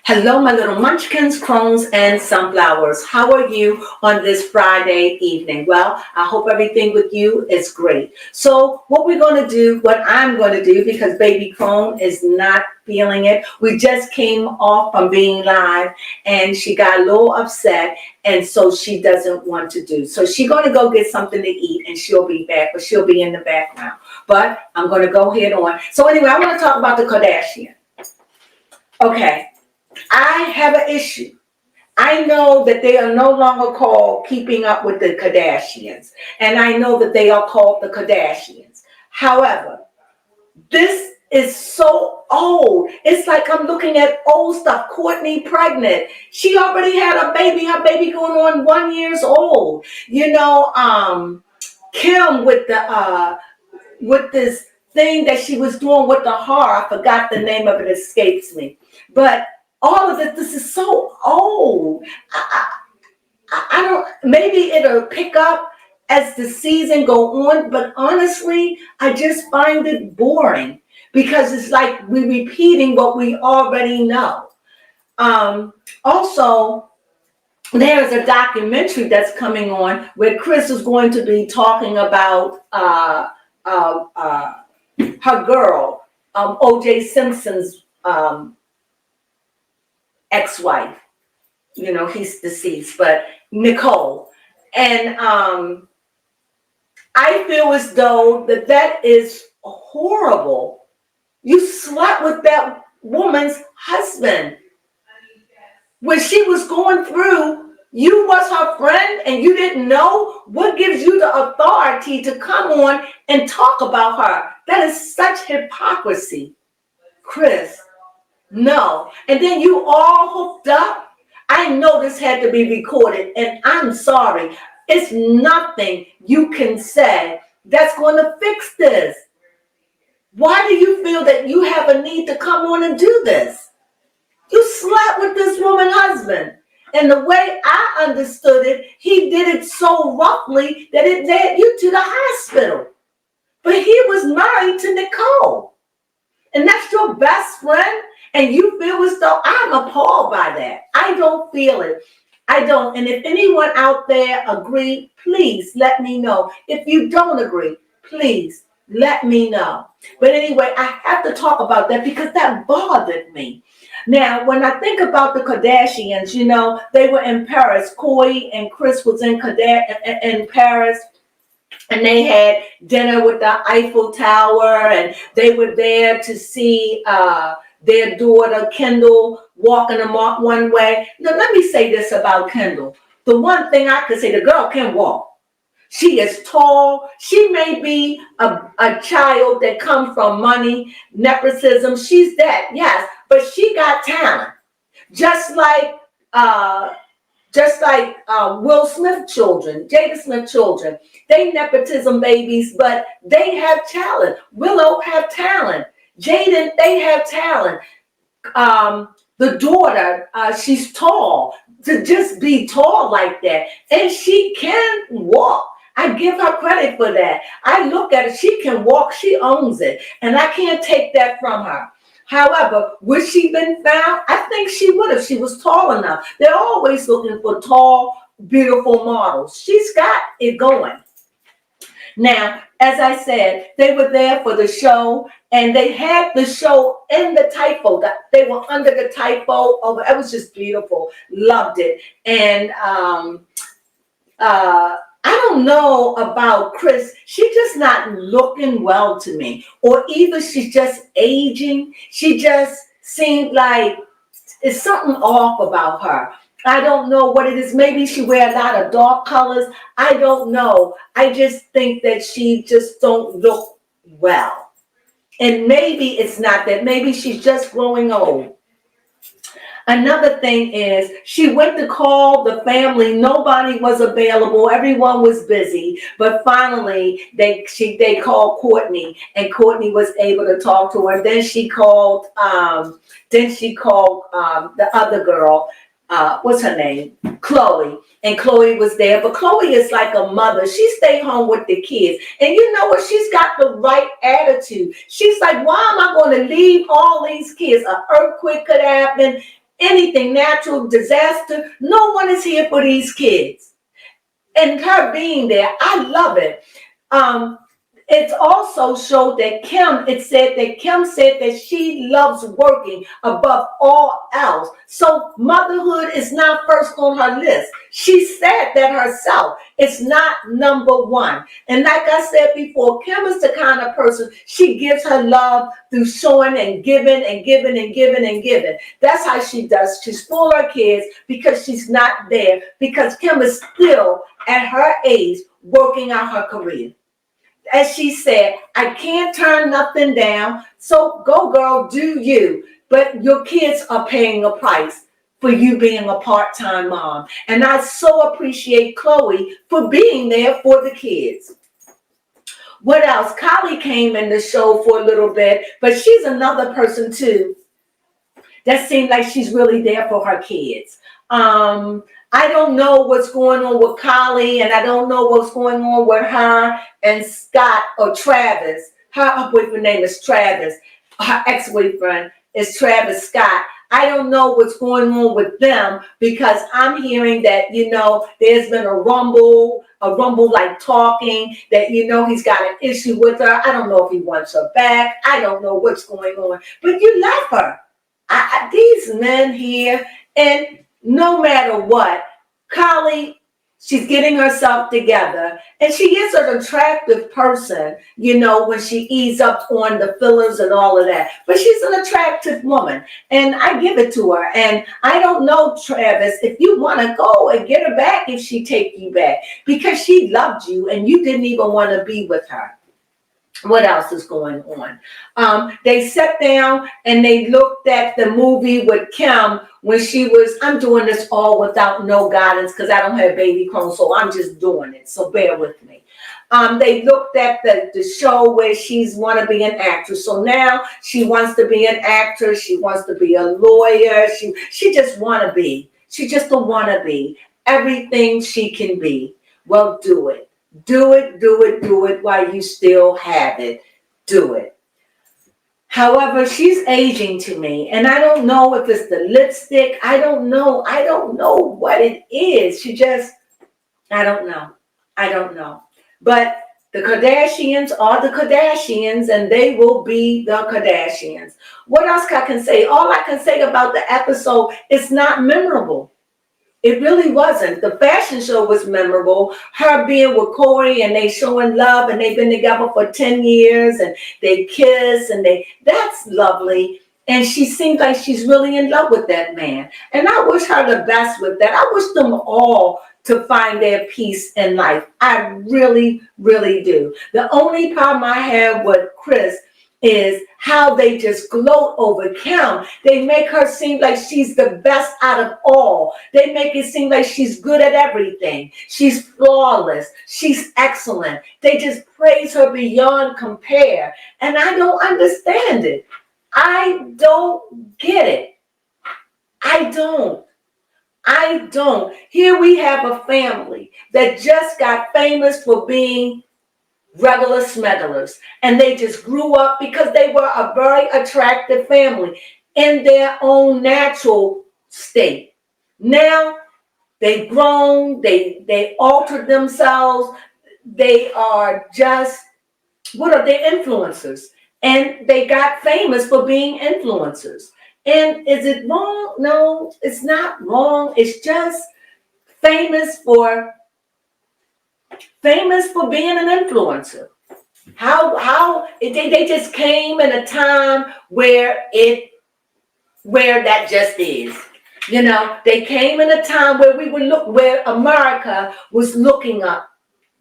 Hello, my little munchkins, crones, and sunflowers. How are you on this Friday evening? Well, I hope everything with you is great. So what I'm going to do, because baby crone is not feeling it. We just came off from being live and she got a little upset, and so she doesn't want to do. So she's going to go get something to eat and she'll be back, but she'll be in the background. But I'm going to go head on. So anyway, I want to talk about the Kardashians. Okay. I have an issue. I know that they are no longer called Keeping Up with the Kardashians, and I know that they are called the Kardashians. However, this is so old. It's like I'm looking at old stuff. Courtney pregnant. She already had a baby. Her baby going on 1 year old. Kim with this thing that she was doing with the horror. I forgot the name of it, escapes me. But all of this is so old. I don't, maybe it'll pick up as the season go on, but honestly, I just find it boring because it's like we're repeating what we already know. Also, there's a documentary that's coming on where Chris is going to be talking about her girl, O.J. Simpson's ex-wife. You know, he's deceased, but Nicole. And I feel as though that is horrible. You slept with that woman's husband. When she was going through, you was her friend and you didn't know. What gives you the authority to come on and talk about her? That is such hypocrisy, Chris. No. And then you all hooked up. I know this had to be recorded, and I'm sorry. It's nothing you can say that's going to fix this. Why do you feel that you have a need to come on and do this? You slept with this woman's husband. And the way I understood it, he did it so roughly that it led you to the hospital. But he was married to Nicole. And that's your best friend? And you feel as though I'm appalled by that. I don't feel it. I don't. And if anyone out there agree, please let me know. If you don't agree, please let me know. But anyway, I have to talk about that because that bothered me. Now, when I think about the Kardashians, you know, they were in Paris. Khloe and Chris was in Paris. And they had dinner with the Eiffel Tower, and they were there to see their daughter, Kendall, walking them one way. Now, let me say this about Kendall. The one thing I could say, the girl can walk. She is tall. She may be a child that comes from money, nepotism. She's that, yes, but she got talent. Just like Will Smith children, Jada Smith children. They nepotism babies, but they have talent. Willow have talent. Jaden, they have talent. The daughter, she's tall. To just be tall like that. And she can walk. I give her credit for that. I look at it. She can walk. She owns it. And I can't take that from her. However, would she been found? I think she would if she was tall enough. They're always looking for tall, beautiful models. She's got it going. Now, as I said, they were there for the show, and they had the show in the typo. They were under the typo. Oh, it was just beautiful. Loved it. And I don't know about Chris. She's just not looking well to me. Or either she's just aging. She just seemed like it's something off about her. I don't know what it is. Maybe she wear a lot of dark colors. I don't know. I just think that she just don't look well. And maybe it's not that. Maybe she's just growing old. Another thing is she went to call the family. Nobody was available. Everyone was busy. But finally, they called Courtney, and Courtney was able to talk to her. Then she called the other girl. What's her name? Chloe. And Chloe was there. But Chloe is like a mother. She stayed home with the kids. And you know what? She's got the right attitude. She's like, why am I going to leave all these kids? An earthquake could happen. anything, natural disaster, no one is here for these kids. And her being there, I love it. Um, it's also showed that Kim said that she loves working above all else. So motherhood is not first on her list. She said that herself. It's not number one. And like I said before, Kim is the kind of person, she gives her love through showing and giving and giving and giving and giving. That's how she does. She's for her kids because she's not there, because Kim is still at her age working out her career. As she said, I can't turn nothing down. So go, girl, do you. But your kids are paying a price for you being a part-time mom. And I so appreciate Chloe for being there for the kids. What else? Kylie came in the show for a little bit, but she's another person too that seemed like she's really there for her kids. I don't know what's going on with Kylie, and I don't know what's going on with her and Scott or Travis. Her boyfriend name is Travis. Her ex-boyfriend is Travis Scott. I don't know what's going on with them, because I'm hearing that, there's been a rumble like talking, that, he's got an issue with her. I don't know if he wants her back. I don't know what's going on. But you left her. These men here, and no matter what, Kylie, she's getting herself together, and she is an attractive person, when she eases up on the fillers and all of that. But she's an attractive woman, and I give it to her. And I don't know, Travis, if you want to go and get her back, if she take you back, because she loved you and you didn't even want to be with her. What else is going on? They sat down and they looked at the movie with Kim when she was, I'm doing this all without no guidance because I don't have baby Crones, so I'm just doing it. So bear with me. They looked at the show where she's want to be an actress. So now she wants to be an actress. She wants to be a lawyer. She just want to be. She just don't want to be everything she can be. Well, do it. Do it while you still have it. Do it. However, she's aging to me, and I don't know if it's the lipstick. I don't know what it is. I don't know. But the Kardashians are the Kardashians, and they will be the Kardashians. What else I can say? All I can say about the episode, it's not memorable. It really wasn't. The fashion show was memorable. Her being with Corey and they showing love, and they've been together for 10 years and they kiss and that's lovely. And she seems like she's really in love with that man. And I wish her the best with that. I wish them all to find their peace in life. I really, really do. The only problem I have with Chris is how they just gloat over Kim. They make her seem like she's the best out of all. They make it seem like she's good at everything. She's flawless. She's excellent. They just praise her beyond compare. And I don't understand it. I don't get it. I don't. Here we have a family that just got famous for being regular smugglers, and they just grew up because they were a very attractive family in their own natural state. Now they've grown, they altered themselves, they are just, what are they, influencers, and they got famous for being influencers. And is it wrong? No, it's not wrong. It's just famous for being an influencer. How they just came in a time where that just is. They came in a time where America was looking up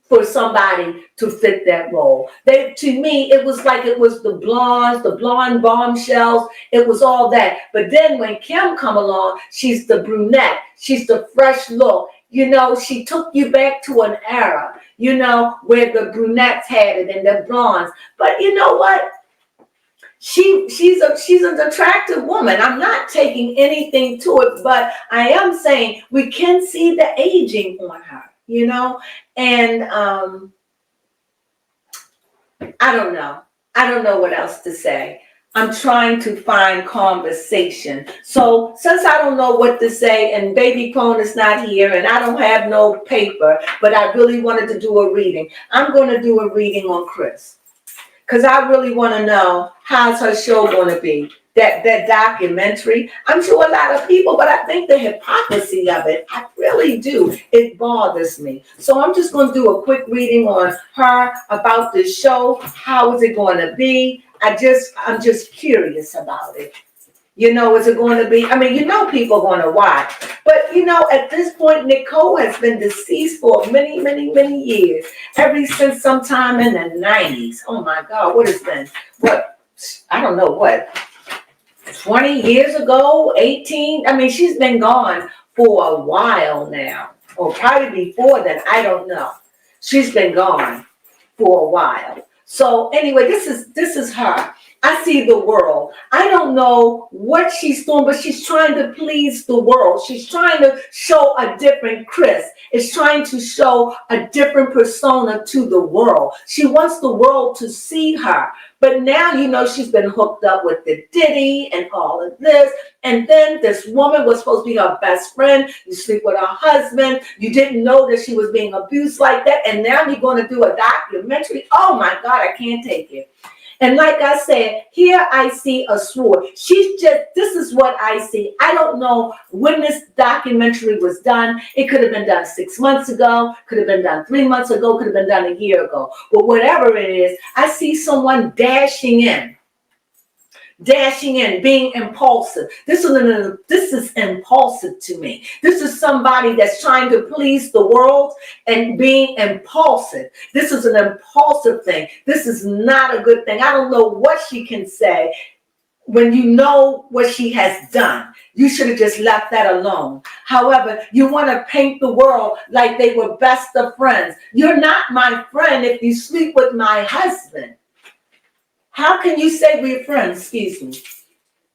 for somebody to fit that role. To me, it was like it was the blonde bombshells. It was all that. But then when Kim come along, she's the brunette. She's the fresh look. She took you back to an era, where the brunettes had it and the blondes. But you know what? She's an attractive woman. I'm not taking anything to it, but I am saying we can see the aging on her, and I don't know what else to say. I'm trying to find conversation. So since I don't know what to say and baby Crone is not here and I don't have no paper, but I really wanted to do a reading, I'm going to do a reading on Chris. Because I really want to know how's her show going to be. That documentary, I'm sure a lot of people, but I think the hypocrisy of it, I really do. It bothers me. So I'm just going to do a quick reading on her about the show. How is it going to be? I'm just curious about it. You know, is it going to be? I mean, you know, people are going to watch. But, you know, at this point, Nicole has been deceased for many, many, many years. Ever since sometime in the 90s. Oh, my God. What has been? What? I don't know what. 20 years ago? 18? I mean, she's been gone for a while now. Or probably before then. I don't know. She's been gone for a while. So anyway, this is her. I see the world. I don't know what she's doing, but she's trying to please the world. She's trying to show a different Chris. It's trying to show a different persona to the world. She wants the world to see her. But now, you know, she's been hooked up with the Diddy and all of this. And then this woman was supposed to be her best friend. You sleep with her husband. You didn't know that she was being abused like that. And now you're going to do a documentary. Oh, my God, I can't take it. And like I said, here I see a sword. This is what I see. I don't know when this documentary was done. It could have been done 6 months ago, could have been done 3 months ago, could have been done a year ago. But whatever it is, I see someone dashing in, being impulsive. This is impulsive to me. This is somebody that's trying to please the world and being impulsive. This is an impulsive thing. This is not a good thing. I don't know what she can say when you know what she has done. You should have just left that alone. However, you want to paint the world like they were best of friends. You're not my friend if you sleep with my husband. How can you say we're friends? Excuse me.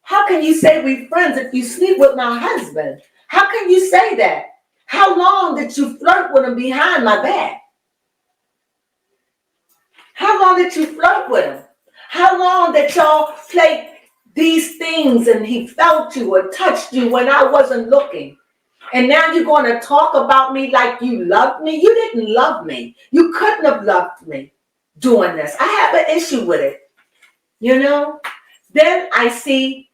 How can you say we're friends if you sleep with my husband? How can you say that? How long did you flirt with him behind my back? How long did you flirt with him? How long did y'all play these things and he felt you or touched you when I wasn't looking? And now you're going to talk about me like you loved me? You didn't love me. You couldn't have loved me doing this. I have an issue with it. You know, then I see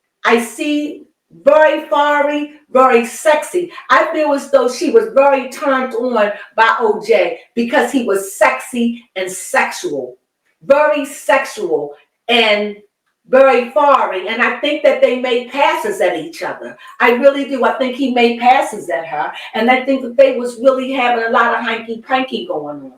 very fiery, very sexy. I feel as though she was very turned on by OJ because he was sexy and sexual, very sexual and very fiery. And I think that they made passes at each other. I really do. I think he made passes at her. And I think that they was really having a lot of hanky-panky going on.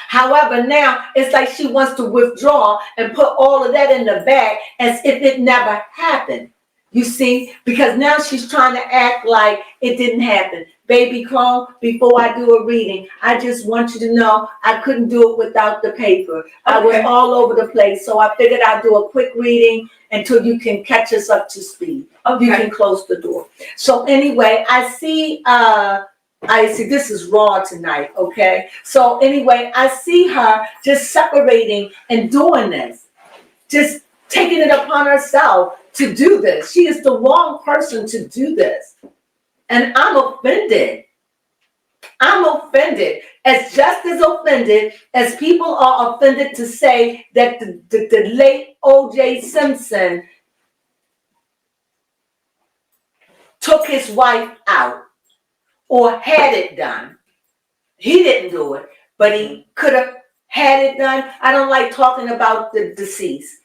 However, now it's like she wants to withdraw and put all of that in the bag as if it never happened. You see, because now she's trying to act like it didn't happen. Baby Crone, before I do a reading, I just want you to know I couldn't do it without the paper. Okay. I was all over the place, so I figured I'd do a quick reading until you can catch us up to speed. Okay. You can close the door. So anyway, I see this is raw tonight, okay? So anyway, I see her just separating and doing this, just taking it upon herself to do this. She is the wrong person to do this. And I'm offended. I'm offended. As just as offended as people are offended to say that the late O.J. Simpson took his wife out or had it done. He didn't do it, but he could have had it done. I don't like talking about the deceased.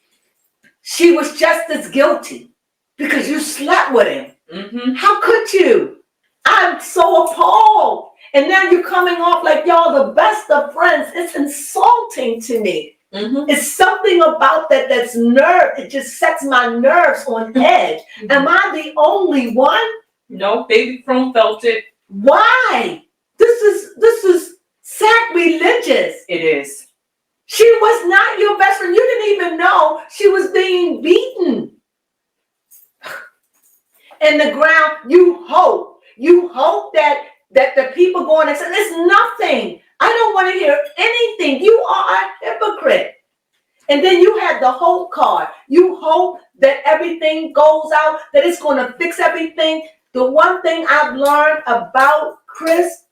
She was just as guilty because you slept with him. Mm-hmm. How could you? I'm so appalled. And now you're coming off like y'all the best of friends. It's insulting to me. Mm-hmm. It's something about that that's nerve. It just sets my nerves on edge. Mm-hmm. Am I the only one? No, baby Crone felt it. Why? This is sacrilegious. It is. She was not your best friend. You didn't even know she was being beaten. In the ground, you hope that the people going and say, it's nothing. I don't want to hear anything. You are a hypocrite. And then you have the hope card. You hope that everything goes out, that it's going to fix everything. The one thing I've learned about Chris,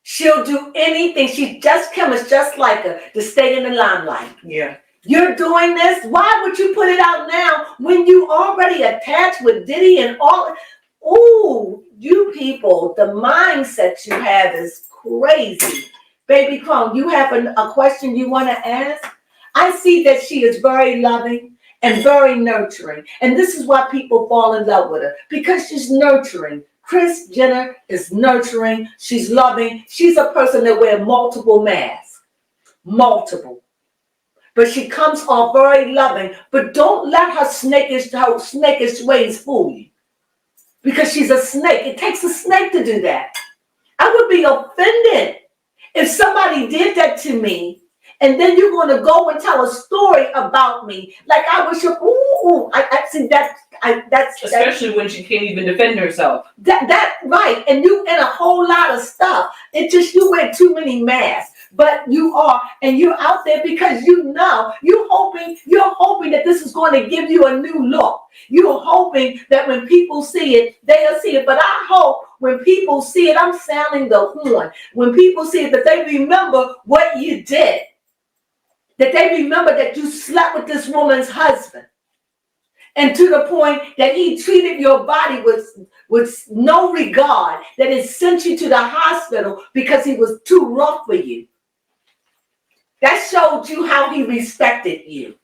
she'll do anything. She's just chemist, just like her, to stay in the limelight. Yeah. You're doing this. Why would you put it out now when you already attached with Diddy and all? Ooh, you people, the mindset you have is crazy. Baby Crone, you have a question you want to ask? I see that she is very loving and very nurturing. And this is why people fall in love with her, because she's nurturing. Kris Jenner is nurturing. She's loving. She's a person that wears multiple masks. Multiple. But she comes off very loving. But don't let her snakish ways fool you. Because she's a snake. It takes a snake to do that. I would be offended if somebody did that to me, and then you're going to go and tell a story about me like I was your. I see that. That's especially when she can't even defend herself. That right, and you in a whole lot of stuff. It just you wear too many masks. But you are, and you're out there because you know you're hoping that this is going to give you a new look. You're hoping that when people see it, they'll see it. But I hope when people see it, I'm sounding the horn. When people see it, that they remember what you did. That they remember that you slept with this woman's husband. And to the point that he treated your body with no regard, that it sent you to the hospital because he was too rough for you. That showed you how he respected you.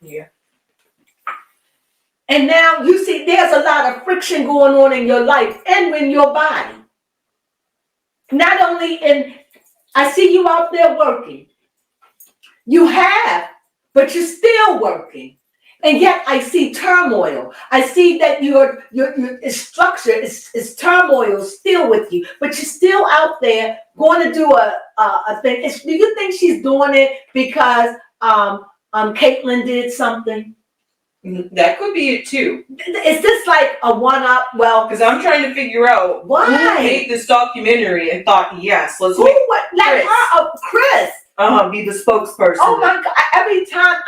Yeah. And now you see there's a lot of friction going on in your life and in your body. Not only I see you out there working. You have, but you're still working. And yet I see turmoil. I see that your structure is turmoil still with you, but you're still out there going to do a thing. Do you think she's doing it because Caitlyn did something? That could be it too. Is this like a one-up? Well, because I'm trying to figure out why who made this documentary and thought, yes, let's let her Chris. Be the spokesperson. Oh my God! Every time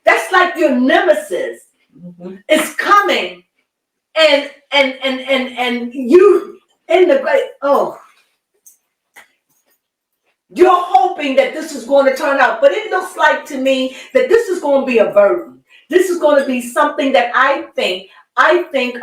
that's like your nemesis. Mm-hmm. Is coming, and you in the great. Oh, you're hoping that this is going to turn out, but it looks like to me that this is going to be a burden. This is going to be something that I think,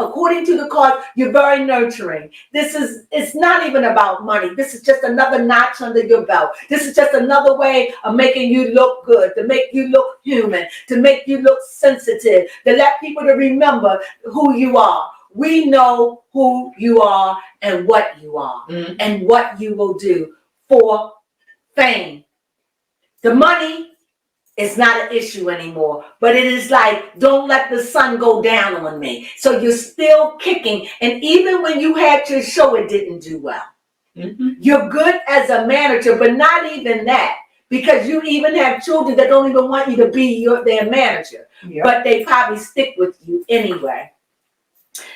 according to the cards, you're very nurturing. It's not even about money. This is just another notch under your belt. This is just another way of making you look good, to make you look human, to make you look sensitive, to let people to remember who you are. We know who you are and what you are, and what you will do for fame. The money is not an issue anymore, but it is like, don't let the sun go down on me. So you're still kicking. And even when you had your show, it didn't do well. Mm-hmm. You're good as a manager, but not even that, because you even have children that don't even want you to be their manager. Yep. But they probably stick with you anyway.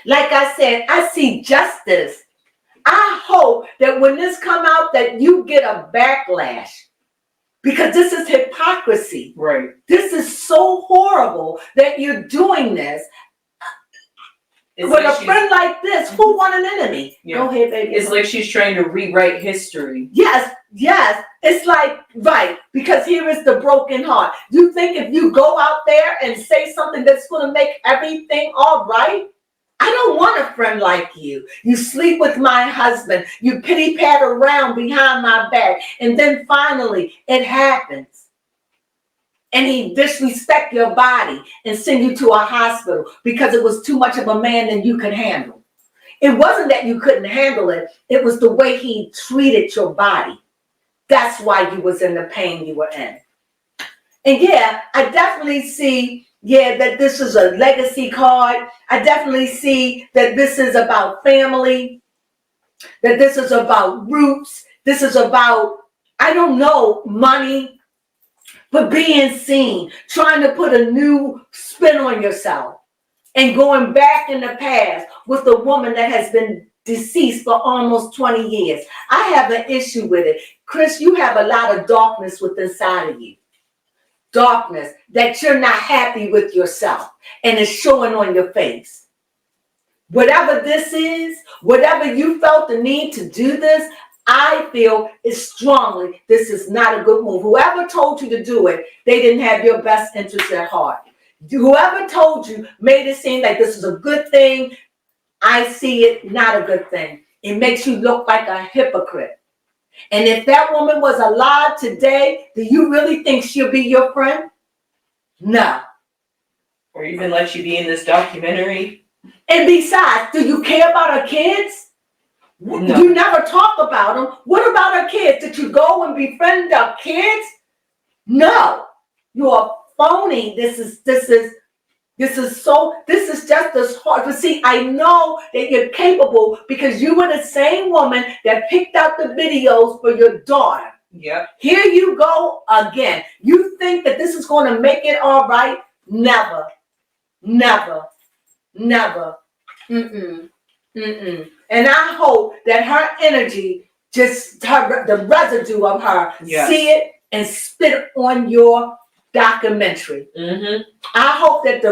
Like I said, I see justice. I hope that when this come out that you get a backlash. Because this is hypocrisy. Right. This is so horrible that you're doing this. With a friend like this, who want an enemy? Yeah. Go ahead, baby. It's like she's trying to rewrite history. Yes. It's like, right, because here is the broken heart. You think if you go out there and say something that's going to make everything all right? I don't want a friend like you. You sleep with my husband. You pity pat around behind my back. And then finally it happens. And he disrespect your body and send you to a hospital because it was too much of a man than you could handle. It wasn't that you couldn't handle it. It was the way he treated your body. That's why you was in the pain you were in. And yeah, I definitely see that this is a legacy card. I definitely see that this is about family, that this is about roots. This is about, I don't know, money, but being seen, trying to put a new spin on yourself and going back in the past with a woman that has been deceased for almost 20 years. I have an issue with it. Chris, you have a lot of darkness within inside of you. Darkness that you're not happy with yourself, and it's showing on your face. Whatever this is, whatever you felt the need to do this, I feel is strongly, this is not a good move. Whoever told you to do it, they didn't have your best interest at heart. Whoever told you made it seem like this is a good thing. I see it not a good thing. It makes you look like a hypocrite. And if that woman was alive today, do you really think she'll be your friend? No. Or even let you be in this documentary. And besides, do you care about her kids? No. You never talk about them. What about her kids? Did you go and befriend her kids? No. You are phony. This is just as hard. But see, I know that you're capable because you were the same woman that picked out the videos for your daughter. Yep. Here you go again. You think that this is going to make it all right? Never. Never. Never. And I hope that her energy, the residue of her, see it and spit it on your documentary. I hope that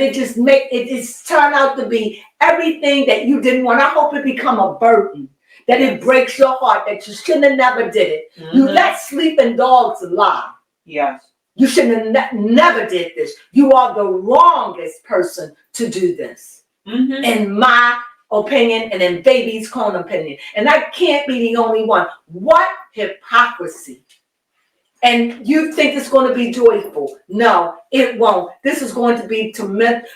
it turn out to be everything that you didn't want. I hope it become a burden, that it breaks your heart, that you shouldn't have never did it. You let sleeping dogs lie. Yes. You shouldn't have never did this. You are the wrongest person to do this, in my opinion, and in baby's Crone opinion. And I can't be the only one. What hypocrisy! And you think it's going to be joyful? No, it won't. This is going to be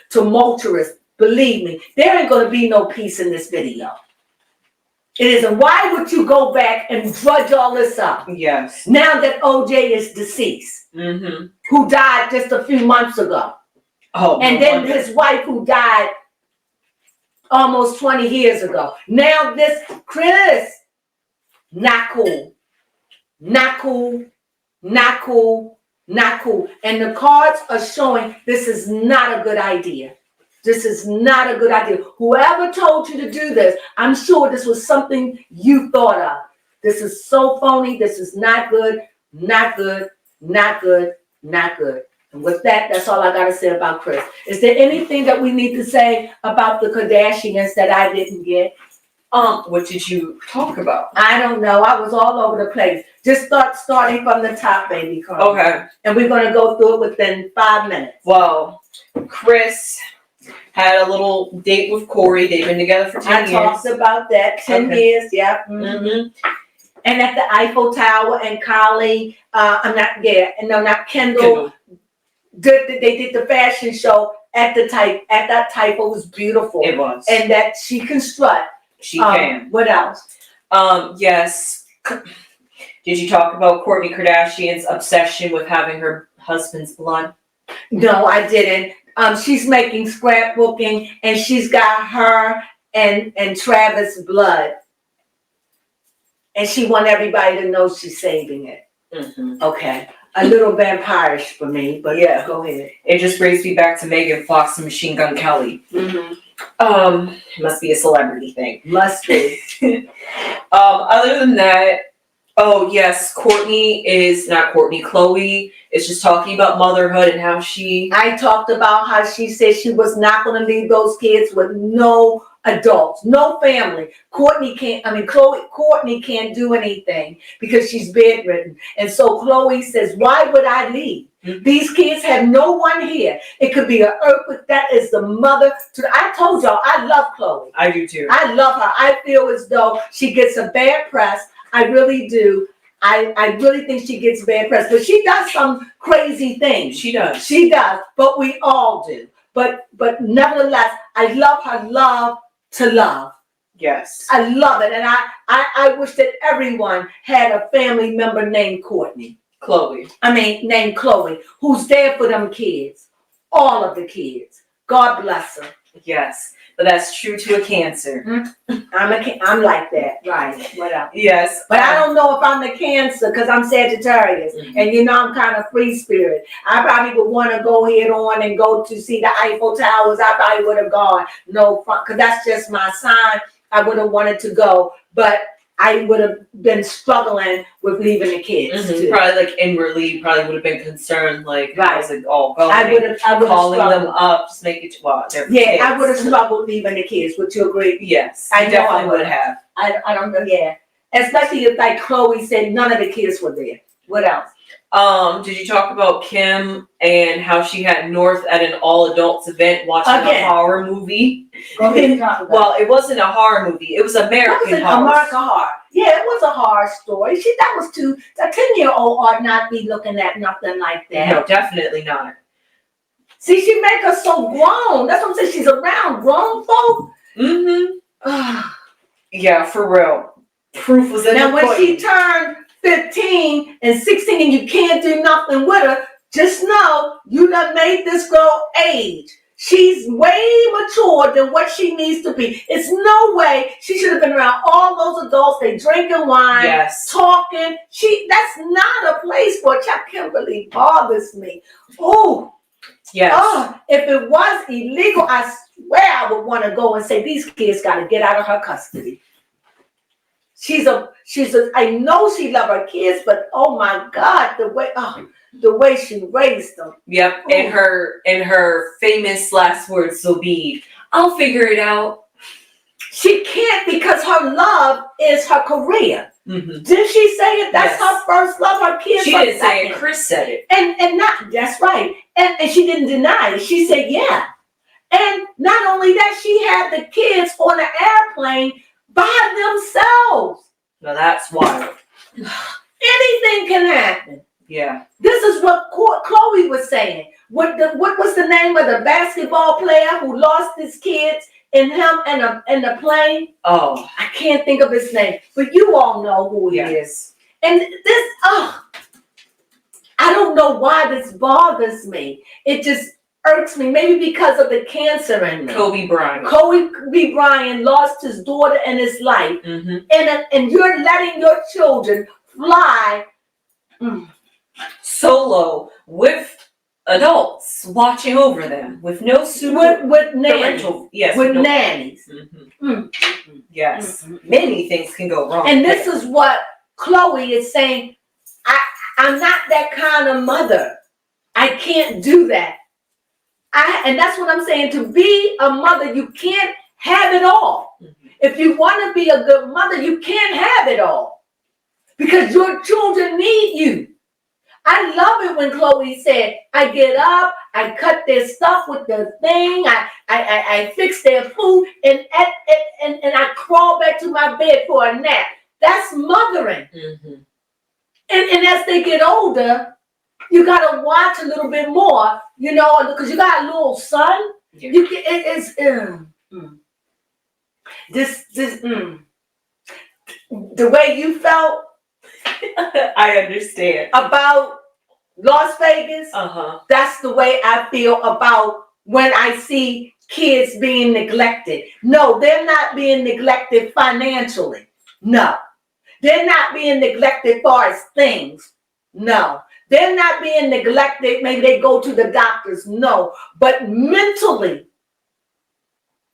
tumultuous. Believe me, there ain't going to be no peace in this video. It isn't. Why would you go back and drudge all this up? Yes. Now that OJ is deceased, who died just a few months ago. Oh, and then his wife who died almost 20 years ago. Now this, Chris, not cool. Not cool. Not cool. Not cool. And the cards are showing this is not a good idea. This is not a good idea. Whoever told you to do this, I'm sure this was something you thought of. This is so phony. This is not good. Not good. Not good. Not good. And with that, that's all I got to say about Chris. Is there anything that we need to say about the Kardashians that I didn't get? What did you talk about? I don't know. I was all over the place. Just starting from the top, baby. Crone. Okay. And we're going to go through it within 5 minutes. Well, Chris had a little date with Corey. They've been together for 10 years. I talked about that. 10 years, yeah. And at the Eiffel Tower and Kylie, not Kendall. They did the fashion show at that type. It was beautiful. It was. And that she can strut. She can. What else? Yes. Did you talk about Kourtney Kardashian's obsession with having her husband's blood? No, I didn't. She's making scrapbooking, and she's got her and Travis' blood, and she want everybody to know she's saving it. Okay, a little vampirish for me, but yeah, go ahead. It just brings me back to Megan Fox and Machine Gun Kelly. It must be a celebrity thing. Must be. Other than that, oh yes, Chloe is just talking about motherhood and how I talked about how she said she was not going to leave those kids with no adults, no family. Kourtney can't do anything because she's bedridden. And so Chloe says, why would I leave? These kids have no one here. It could be an earthquake. That is the mother. I told y'all, I love Chloe. I do too. I love her. I feel as though she gets a bad press. I really do. I really think she gets bad press. But she does some crazy things. She does. She does. But we all do. But nevertheless, I love her love to love. Yes. I love it. And I wish that everyone had a family member named Kourtney. Named Chloe, who's there for them kids. All of the kids. God bless her. Yes, but that's true to a Cancer. I'm like that, right? What else? Yes, But I don't know if I'm the Cancer because I'm Sagittarius, and you know I'm kind of free spirit. I probably would want to go head on and go to see the Eiffel Towers. I probably would have gone because that's just my sign. I would have wanted to go, but I would have been struggling with leaving the kids too. Probably like inwardly, probably would have been concerned, like how's it all going? I would have calling struggled. them up, just make it kids. I would have struggled leaving the kids. Would you agree? Yes, I definitely would have. I don't know. Yeah, especially if like Chloe said, none of the kids were there. What else? Did you talk about Kim and how she had North at an all adults event watching a horror movie? Go ahead and talk about well, it wasn't a horror movie. It was American horror. American horror. Yeah, it was a horror story. That was too. A 10-year-old ought not be looking at nothing like that. No, definitely not. See, she make her so grown. That's what I'm saying. She's around grown folk. Yeah, for real. Proof was in the pudding. Now, when she turned 15 and 16 and you can't do nothing with her, just know you done made this girl age. She's way mature than what she needs to be. It's no way she should have been around all those adults. They drinking wine, talking. That's not a place for a child. Kimberly bothers me. Oh, yes. Oh, if it was illegal, I swear I would want to go and say these kids got to get out of her custody. I know she love her kids, but oh my God, the way she raised them. Yep, and her famous last words will be, "I'll figure it out." She can't because her love is her career. Didn't she say it? That's her first love. Her kids. She didn't say it. Chris said it. And not that's right. And she didn't deny it. She said yeah. And not only that, she had the kids on an airplane by themselves. Now that's wild. Anything can happen. Yeah. This is what Chloe was saying. What was the name of the basketball player who lost his kids and him and the plane? Oh, I can't think of his name, but you all know who he is. And this, I don't know why this bothers me. It just irks me. Maybe because of the cancer in me. Kobe Bryant lost his daughter and his life, and you're letting your children fly solo with adults watching over them with no super with nannies. Nannies. Yes, many things can go wrong. And this is what Chloe is saying. I'm not that kind of mother. I can't do that. And that's what I'm saying. To be a mother, you can't have it all. If you want to be a good mother, you can't have it all because your children need you. I love it when Chloe said, I get up, I cut their stuff with the thing, I fix their food, and I crawl back to my bed for a nap. That's mothering. And as they get older, you got to watch a little bit more, because you got a little son. Yeah. The way you felt. I understand. About Las Vegas. That's the way I feel about when I see kids being neglected. No, they're not being neglected financially. No. They're not being neglected as far as things. No. They're not being neglected. Maybe they go to the doctors. No. But mentally,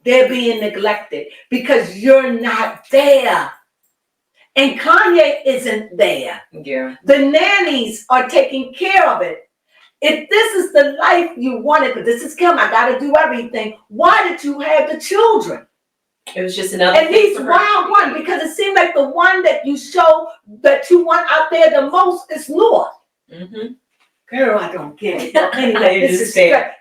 they're being neglected because you're not there. And Kanye isn't there. Yeah. The nannies are taking care of it. If this is the life you wanted, but this is Kim, I got to do everything. Why did you have the children? It was just another. At least one, because it seemed like the one that you show that you want out there the most is North. Girl, I don't get it. Anyway,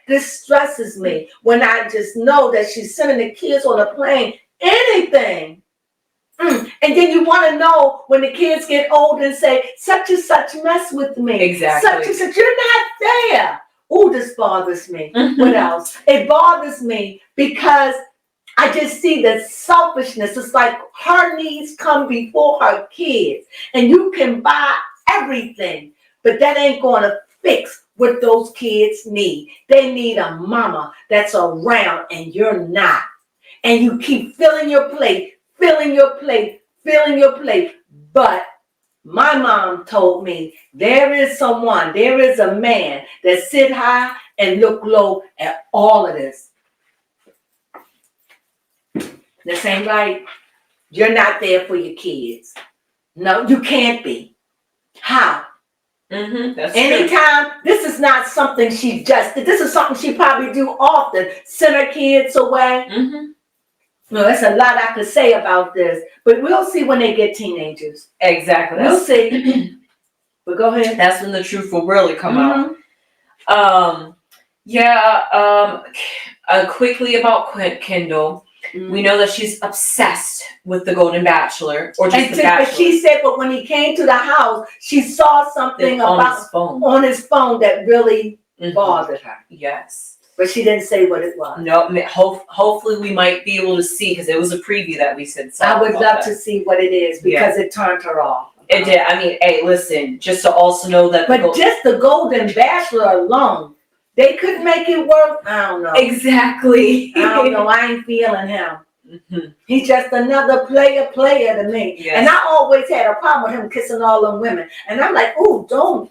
this stresses me when I just know that she's sending the kids on a plane. Anything. And then you want to know when the kids get old and say, such and such mess with me. Exactly. Such and such, you're not there. Oh, this bothers me. What else? It bothers me because I just see the selfishness. It's like her needs come before her kids. And you can buy everything, but that ain't going to fix what those kids need. They need a mama that's around and you're not. And you keep filling your plate, filling your plate, filling your plate. But my mom told me there is a man that sit high and look low at all of this. This ain't right. You're not there for your kids. No, you can't be. How? That's Anytime, true. this is not something she just did. This is something she probably do often. Send her kids away. No, there's a lot I could say about this, but we'll see when they get teenagers. Exactly. We'll see. But go ahead. That's when the truth will really come out. Quickly about Kendall. We know that she's obsessed with the Golden Bachelor, or just the Bachelor. But she said, but when he came to the house, she saw something on his phone that really bothered her. Yes. But she didn't say what it was. No, hopefully we might be able to see, because it was a preview that we said. I would love to see what it is, because it turned her off. It did. I mean, hey, listen, just to also know that. But just the Golden Bachelor alone, they couldn't make it work. I don't know. Exactly. I don't know. I ain't feeling him. He's just another player to me. Yes. And I always had a problem with him kissing all them women. And I'm like, ooh, don't.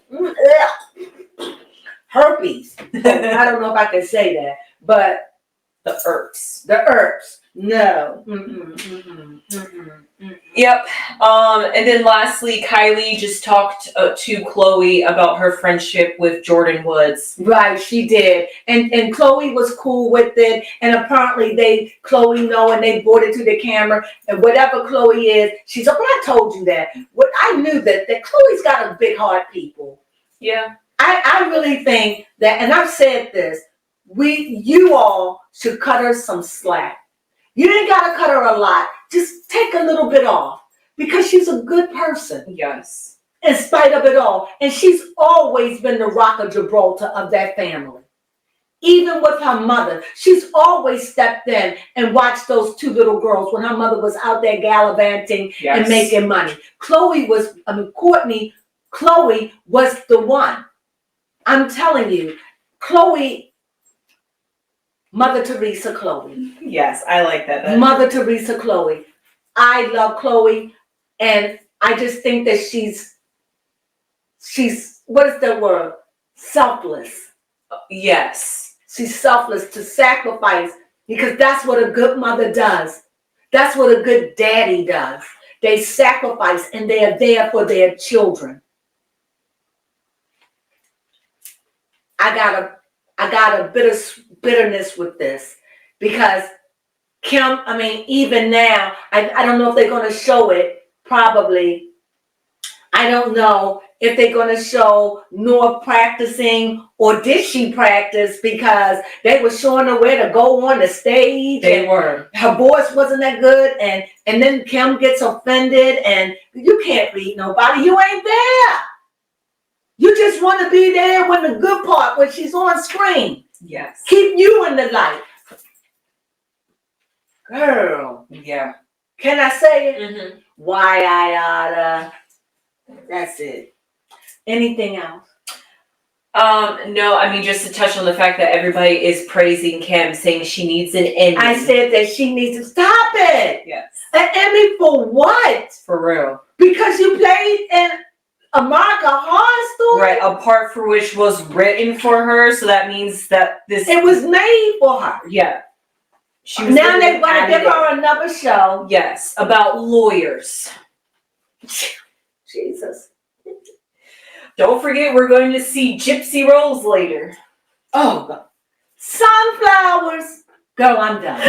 Herpes. I don't know if I can say that, but the irks. No. Yep. And then lastly, Kylie just talked to Chloe about her friendship with Jordan Woods. Right, she did. And Chloe was cool with it. And apparently Chloe know, and they brought it to the camera. And whatever Chloe is, she's like, well, I told you that. I knew that Chloe's got a big heart, people. Yeah. I really think that, and I've said this, you all should cut her some slack. You ain't got to cut her a lot. Just take a little bit off, because she's a good person. Yes. In spite of it all. And she's always been the rock of Gibraltar of that family. Even with her mother, she's always stepped in and watched those two little girls when her mother was out there gallivanting and making money. Chloe was the one. I'm telling you, Chloe, Mother Teresa Chloe. Yes, I like that. Mother Teresa Chloe. I love Chloe, and I just think that she's what is the word? Selfless. Yes. She's selfless to sacrifice, because that's what a good mother does. That's what a good daddy does. They sacrifice, and they are there for their children. I got a bitterness with this, because Kim, even now, I don't know if they're going to show it, probably. I don't know if they're going to show North practicing, or did she practice, because they were showing her where to go on the stage. They were. Her voice wasn't that good, and then Kim gets offended, and you can't read nobody. You ain't there. You just want to be there when the good part, when she's on screen. Yes. Keep you in the light. Girl. Yeah. Can I say it? Why I oughta. That's it. Anything else? No, just to touch on the fact that everybody is praising Kim, saying she needs an Emmy. I said that she needs to stop it. Yes. An Emmy for what? For real. Because you played in American Horror Story? Right, a part for which was written for her, so that means that it was made for her. Yeah. Now they're going to give her another show. Yes, about lawyers. Jesus. Don't forget, we're going to see Gypsy Rose later. Oh, God. Sunflowers. Girl, I'm done.